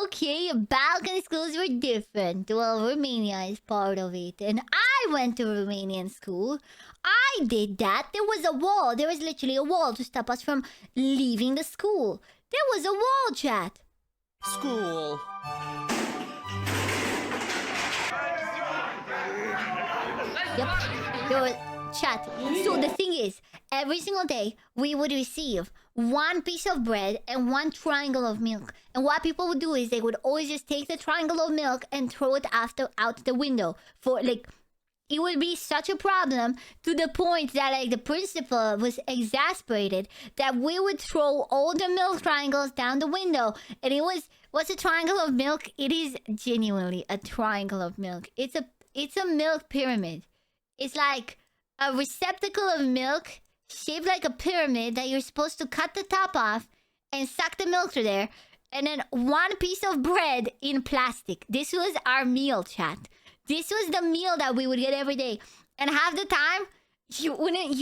Okay, Balkan schools were different. Well, Romania is part of it. And I went to Romanian school. I did that. There was a wall. There was literally a wall to stop us from leaving the school. There was a wall, chat. School. Yep. There was chat. So the thing is, every single day we would receive one piece of bread and one triangle of milk. And what people would do is they would always just take the triangle of milk and throw it out the window. For like, it would be such a problem to the point that like the principal was exasperated that we would throw all the milk triangles down the window. And it was, what's a triangle of milk? It is genuinely a triangle of milk. It's a milk pyramid. It's like a receptacle of milk shaped like a pyramid that you're supposed to cut the top off and suck the milk through there. And then one piece of bread in plastic. This was our meal, chat. This was the meal that we would get every day. And half the time, you wouldn't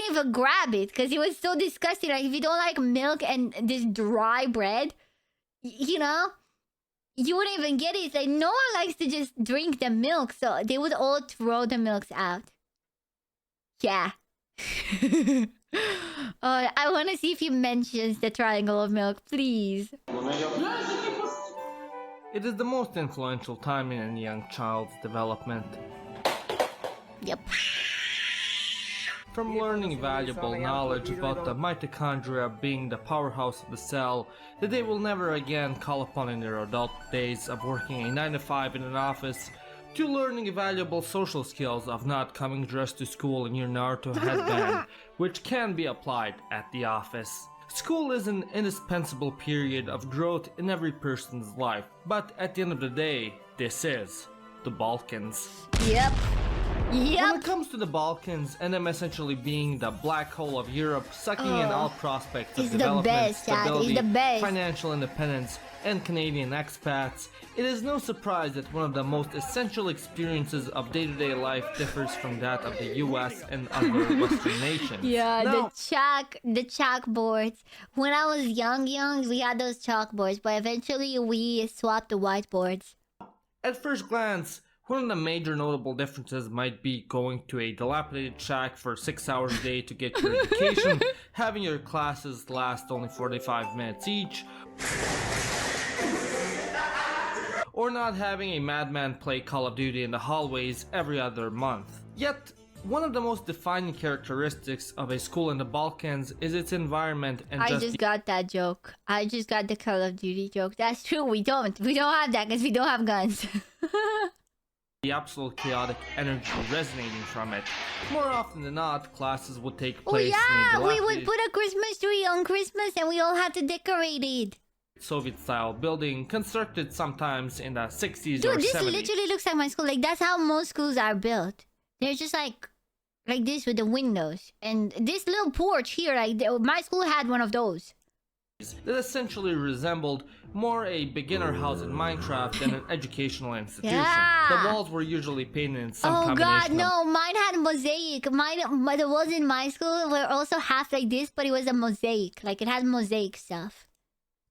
even grab it because it was so disgusting. Like, if you don't like milk and this dry bread, you know, you wouldn't even get it. It's like no one likes to just drink the milk, so they would all throw the milks out. Yeah. I want to see if he mentions the triangle of milk, please. It is the most influential time in a young child's development. Yep. From learning valuable knowledge about the mitochondria being the powerhouse of the cell that they will never again call upon in their adult days of working a 9-to-5 in an office, to learning valuable social skills of not coming dressed to school in your Naruto headband, which can be applied at the office. School is an indispensable period of growth in every person's life, but at the end of the day, this is the Balkans. Yep. When Yep. it comes to the Balkans and them essentially being the black hole of Europe, sucking in all prospects of He's the development, best, Dad. He's stability, the best. financial independence, and Canadian expats, it is no surprise that one of the most essential experiences of day-to-day life differs from that of the US and other Western nations. Yeah, Now, the chalkboards. When I was young, we had those chalkboards, but eventually we swapped the whiteboards. at first glance, one of the major notable differences might be going to a dilapidated shack for 6 hours a day to get your education, having your classes last only 45 minutes each, or not having a madman play Call of Duty in the hallways every other month. Yet, one of the most defining characteristics of a school in the Balkans is its environment and I just got that joke. I just got the Call of Duty joke. That's true. We don't have that because we don't have guns. the absolute chaotic energy resonating from it. More often than not, classes would take Oh place yeah, in a we would dilapidated put a Christmas tree on Christmas and we all had to decorate it. Soviet-style building constructed sometimes in the 60s Dude, or this 70s. literally looks like my school. Like, that's how most schools are built. They're just like this with the windows. And this little porch here, like, my school had one of those. That essentially resembled more a beginner house in Minecraft than an educational institution. Yeah. The walls were usually painted in some Oh god, combination of no, mine had mosaic. But it was in my school were also half like this, but it was a mosaic. Like, it had mosaic stuff.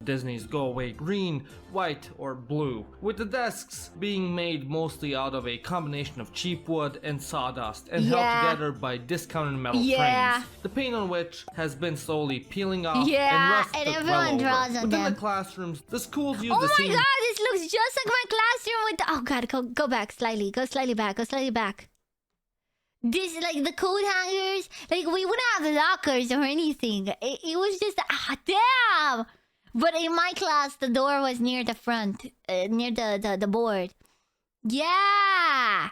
Disney's go away green, white, or blue, with the desks being made mostly out of a combination of cheap wood and sawdust and held Yeah. together by discounted metal Yeah. frames, the paint on which has been slowly peeling off Yeah, and rust and took everyone well over. draws on Within them. the classrooms, the schools use Oh the my same god, this looks just like my classroom with oh god, go back slightly. Go slightly back. This, like, the coat hangers, like, we wouldn't have lockers or anything. It was just, damn! But in my class, the door was near the front, near the board. Yeah!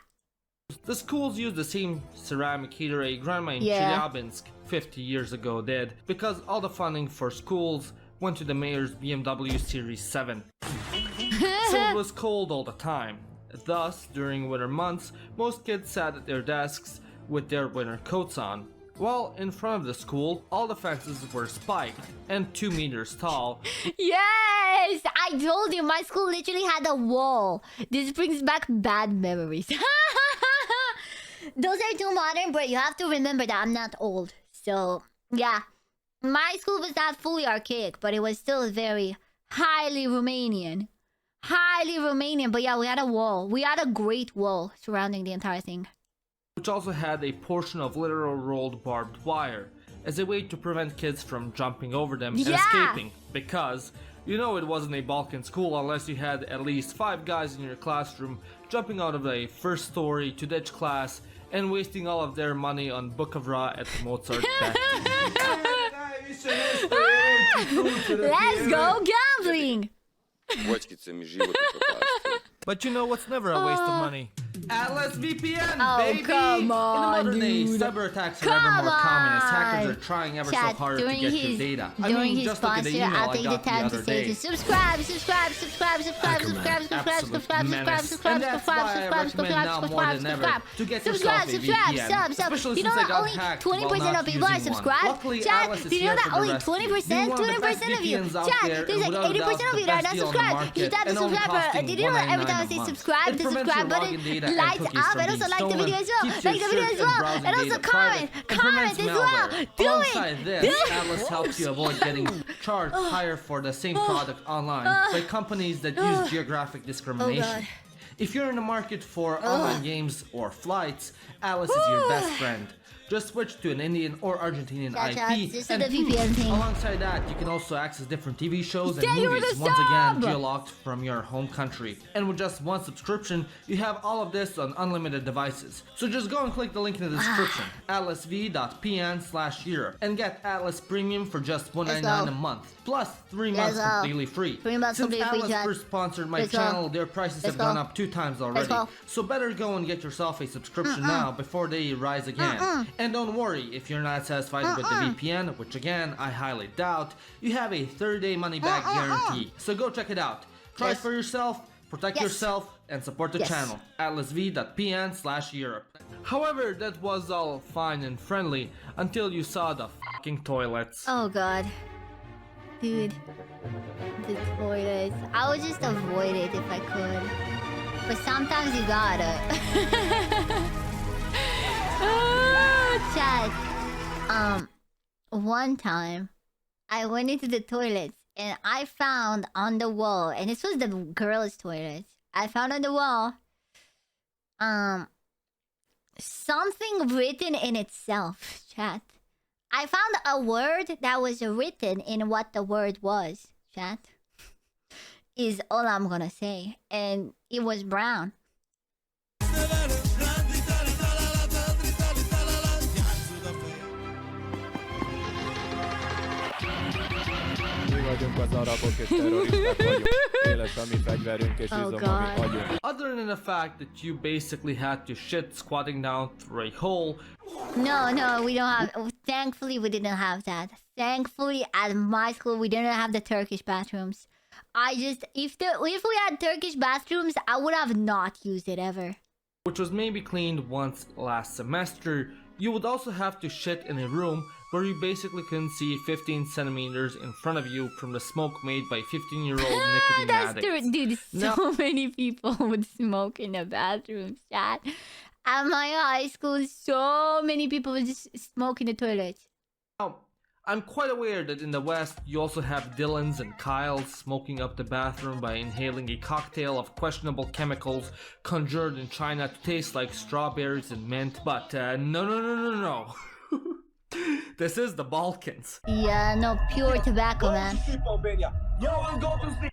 The schools use the same ceramic heater a grandma in Yeah. Chelyabinsk 50 years ago did, because all the funding for schools went to the mayor's BMW Series 7. So it was cold all the time. Thus, during winter months, most kids sat at their desks with their winter coats on. While in front of the school, all the fences were spiked and 2 meters tall. Yes! I told you, my school literally had a wall. This brings back bad memories. Those are too modern, but you have to remember that I'm not old. So, yeah. My school was not fully archaic, but it was still very highly Romanian. highly Romanian. But yeah, we had a wall. We had a great wall surrounding the entire thing. Which also had a portion of literal rolled barbed wire, as a way to prevent kids from jumping over them and escaping, because you know it wasn't a Balkan school unless you had at least 5 guys in your classroom jumping out of a first story to ditch class and wasting all of their money on Book of Ra at the Mozart Let's go gambling! But you know what's never a waste of money? Atlas VPN, Oh, baby! come on, In the modern day, dude. cyber attacks are ever more common as hackers are trying ever so Chat, hard to during get his, your data. During his just look at the sponsor, email I'll I take the got the time to other say day. to subscribe, subscribe, subscribe, subscribe, subscribe, subscribe, Absolute subscribe, menace. subscribe, And that's subscribe, why I subscribe, recommend now more than ever to get yourself a VPN. Especially You know since I that got only hacked 20% while not of people are using one. subscribed? Luckily, Chat, Alice is do you know here that for the only rescue. 20%, Being one of the best 20% of you? VPNs out Chat, there, there's and like without a 80% of you doubt that are the not best deal on the subscribed. market, You tap the and only subscribe button. costing Did you know that every time I $1.99 say a month. subscribe, It the prevents subscribe your button login data and lights cookies up from and being also like the stolen, video as well. keeps Like your the video search as and well. browsing And also data comment, private, and comment prevents as well. malware. Do Alongside it. this, Atlas helps you avoid getting charged higher for the same product online by companies that use geographic discrimination. If you're in the market for online games or flights, Atlas is your best friend. Just switch to an Indian or Argentinian IP, Just and the VPN thing. alongside that, you can also access different TV shows and Thank you for movies, the once again sub! geolocked from your home country. And with just one subscription, you have all of this on unlimited devices. So just go and click the link in the description, atlasv.pn/Europe, and get Atlas Premium for just $1.99 a month, plus 3 months Let's go. completely free. 3 months Since completely free, Atlas chat. first sponsored my Let's go. channel, their prices have Let's gone go. up 2 times already. go. So better go and get yourself a subscription now before they rise again. And don't worry, if you're not satisfied with the VPN, which again I highly doubt, you have a 30-day money-back guarantee. So go check it out. Try it for yourself, protect yourself, and support the channel. atlasv.pn/Europe. However, that was all fine and friendly until you saw the fucking toilets. Oh god. Dude. The toilets. I would just avoid it if I could. But sometimes you gotta. Chat. One time I went into the toilets and I found on the wall, and this was the girls' toilet. I found on the wall something written in itself, chat. I found a word that was written in what the word was, chat. Is all I'm gonna say. And it was brown. Other than the fact that you basically had to shit squatting down through a hole. No, we don't have. Thankfully, we didn't have that. Thankfully, at my school, we didn't have the Turkish bathrooms. If we had Turkish bathrooms, I would have not used it ever. Which was maybe cleaned once last semester. You would also have to shit in a room where you basically couldn't see 15 centimeters in front of you from the smoke made by 15-year-old nicotine That's addicts. true, dude. So many people would smoke in the bathrooms, chat. At my high school, so many people would just smoke in the toilets. Now, I'm quite aware that in the West, you also have Dylans and Kyles smoking up the bathroom by inhaling a cocktail of questionable chemicals conjured in China to taste like strawberries and mint. But no. This is the Balkans. Yeah, no, pure tobacco, man.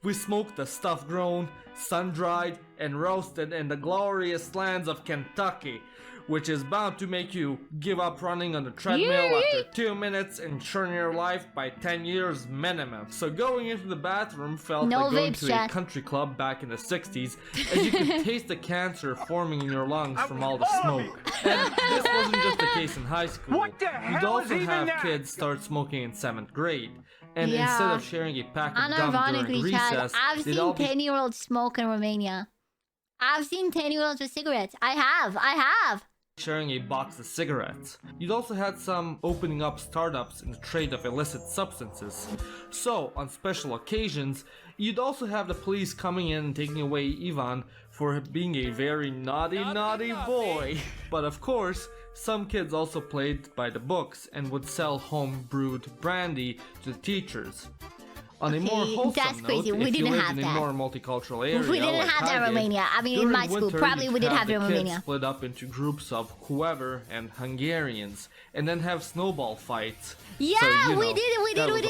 We smoke the stuff grown, sun-dried, and roasted in the glorious lands of Kentucky, which is bound to make you give up running on the treadmill after 2 minutes and shorten your life by 10 years minimum. So going into the bathroom felt like going to a country club back in the 60s, as you could taste the cancer forming in your lungs from all the smoke. And this wasn't just the case in high school. You'd also have kids start smoking in 7th grade. And instead of sharing a pack of gum during recess, I've seen 10-year-olds smoke in Romania. I've seen 10-year-olds with cigarettes. I have. Sharing a box of cigarettes. You'd also had some opening up startups in the trade of illicit substances. So, on special occasions, you'd also have the police coming in and taking away Ivan for being a very naughty boy. But of course, some kids also played by the books and would sell home brewed brandy to the teachers. On a more Okay, wholesome that's crazy. note, We if you didn't lived have in a that. more multicultural area, We didn't like have that in I did, Romania. I mean, in during my school, winter, probably we you'd did have have it the in kids Romania. split up into groups of whoever and Hungarians, and then have snowball fights. Yeah, So, you we know, did it. We that did. was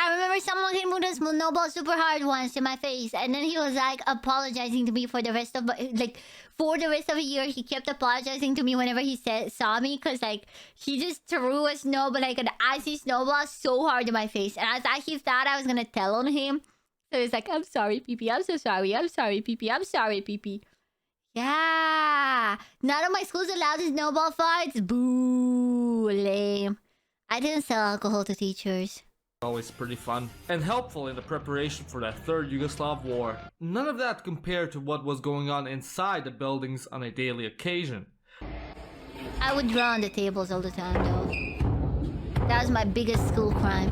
I remember someone hit me with a snowball super hard once in my face, and then he was like apologizing to me for the rest of the year. He kept apologizing to me whenever he saw me, because like he just threw a snowball, like an icy snowball, so hard in my face, and he thought I was gonna tell on him. So he's like, "I'm sorry, Pipi. I'm so sorry. I'm sorry, Pipi. I'm sorry, Pipi." Yeah, none of my schools allowed snowball fights. Boo, lame. I didn't sell alcohol to teachers. always pretty fun and helpful in the preparation for that Third Yugoslav War. None of that compared to what was going on inside the buildings on a daily occasion. I would draw on the tables all the time, though. That was my biggest school crime.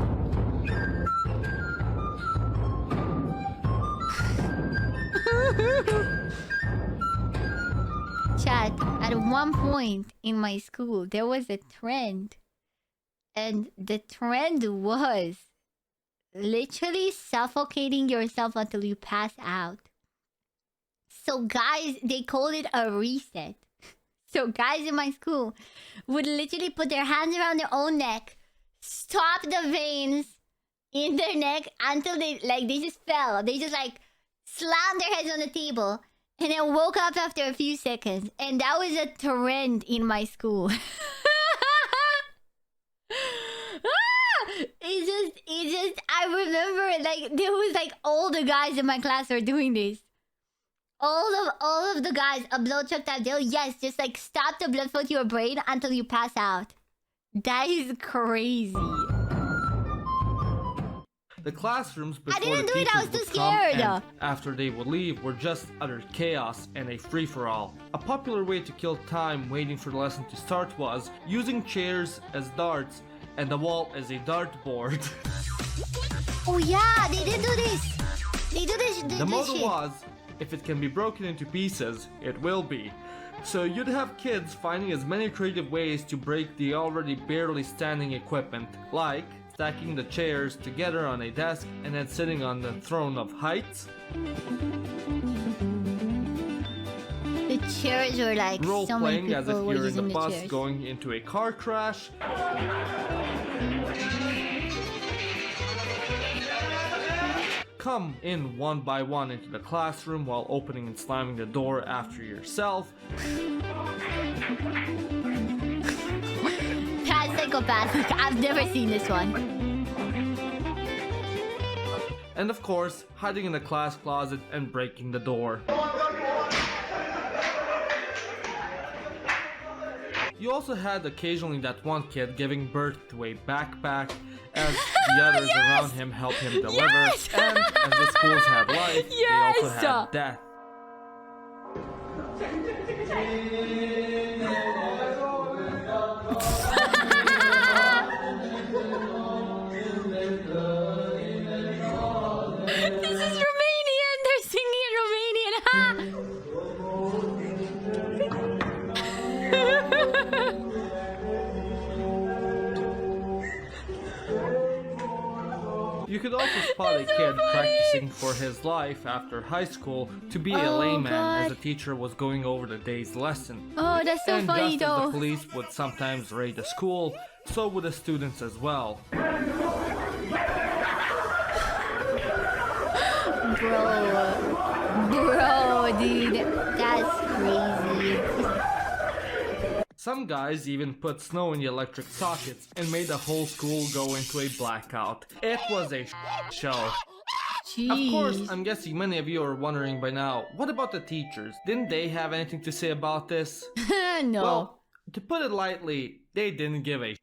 Chat, at one point in my school, there was a trend. And the trend was literally suffocating yourself until you pass out. So guys, they called it a reset. So guys in my school would literally put their hands around their own neck, stop the veins in their neck until they just fell. They just like slammed their heads on the table and then woke up after a few seconds. And that was a trend in my school. I remember like there was like all the guys in my class were doing this. All of the guys, a blood chuck that deal, yes, just like stop the blood flow to your brain until you pass out. That is crazy. The classrooms before I didn't the do it, I was teachers too would come scared. and after they would leave were just utter chaos and a free-for-all. A popular way to kill time waiting for the lesson to start was using chairs as darts and the wall as a dartboard. Oh yeah, they did do this. They do this. The motto was, if it can be broken into pieces, it will be. So you'd have kids finding as many creative ways to break the already barely standing equipment, like stacking the chairs together on a desk and then sitting on the throne of heights. The chairs were like Role so many playing as if people were you're in the using the bus chairs. going into a car crash. Come in one by one into the classroom while opening and slamming the door after yourself. That's psychopathic. I've never seen this one. And of course, hiding in the class closet and breaking the door. You also had occasionally that one kid giving birth to a backpack as the others around him helped him deliver. Yes! And as the schools had life, Yes! they also had death. This is Romanian. They're singing in Romanian. Ha! You could also spot a kid practicing for his life after high school to be a Oh, layman as God. the teacher was going over the day's lesson. Oh, that's so And funny just as the though. police would sometimes raid the school, so would the students as well. Bro, dude, that's crazy. Some guys even put snow in the electric sockets and made the whole school go into a blackout. It was a show. Jeez. Of course, I'm guessing many of you are wondering by now, what about the teachers? Didn't they have anything to say about this? No. Well, to put it lightly, they didn't give a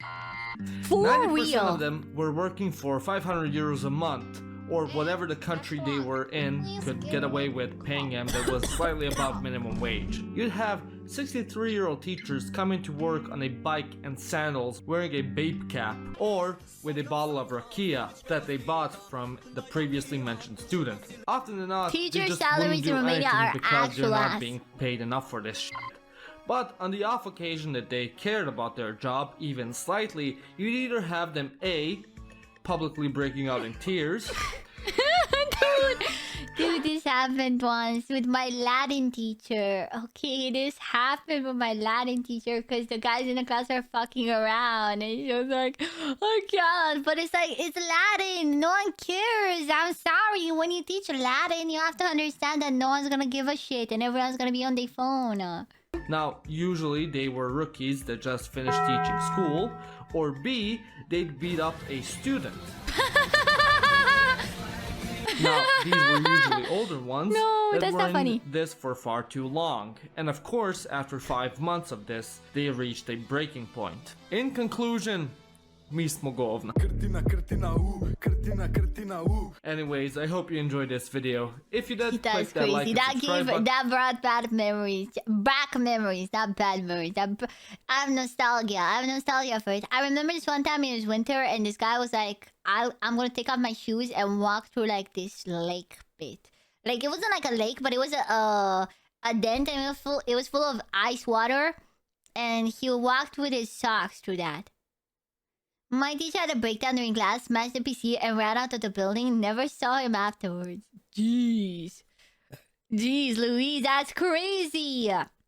For 90% real. of them were working for 500 euros a month, or whatever the country they were in could get away with paying them that was slightly above minimum wage. You'd have 63-year-old teachers coming to work on a bike and sandals wearing a babe cap, or with a bottle of rakia that they bought from the previously mentioned student. Often than not, Teacher they just salaries wouldn't do in Romania anything are because they're actual not ass. being paid enough for this shit. But on the off occasion that they cared about their job even slightly, you'd either have them A, publicly breaking out in tears. Dude, this happened once with my Latin teacher. Okay, this happened with my Latin teacher because the guys in the class are fucking around. And she was like, oh god. But it's like, it's Latin. No one cares. I'm sorry. When you teach Latin, you have to understand that no one's gonna give a shit and everyone's gonna be on their phone. Now, usually they were rookies that just finished teaching school, or B, they'd beat up a student. Now, these were usually older ones that that's were not in funny. this for far too long. And of course, after 5 months of this, they reached a breaking point. In conclusion, mismo govna. Anyways, I hope you enjoyed this video. If you did, That's click that like crazy. and subscribe button. That brought bad memories. Back memories, not bad memories. I have nostalgia. I have nostalgia for it. I remember this one time it was winter and this guy was like, I'm gonna take off my shoes and walk through like this lake bit. Like it wasn't like a lake, but it was a dent and it was full of ice water. And he walked with his socks through that. My teacher had a breakdown during class, smashed the PC, and ran out of the building. Never saw him afterwards. Jeez. Jeez, Louise, that's crazy.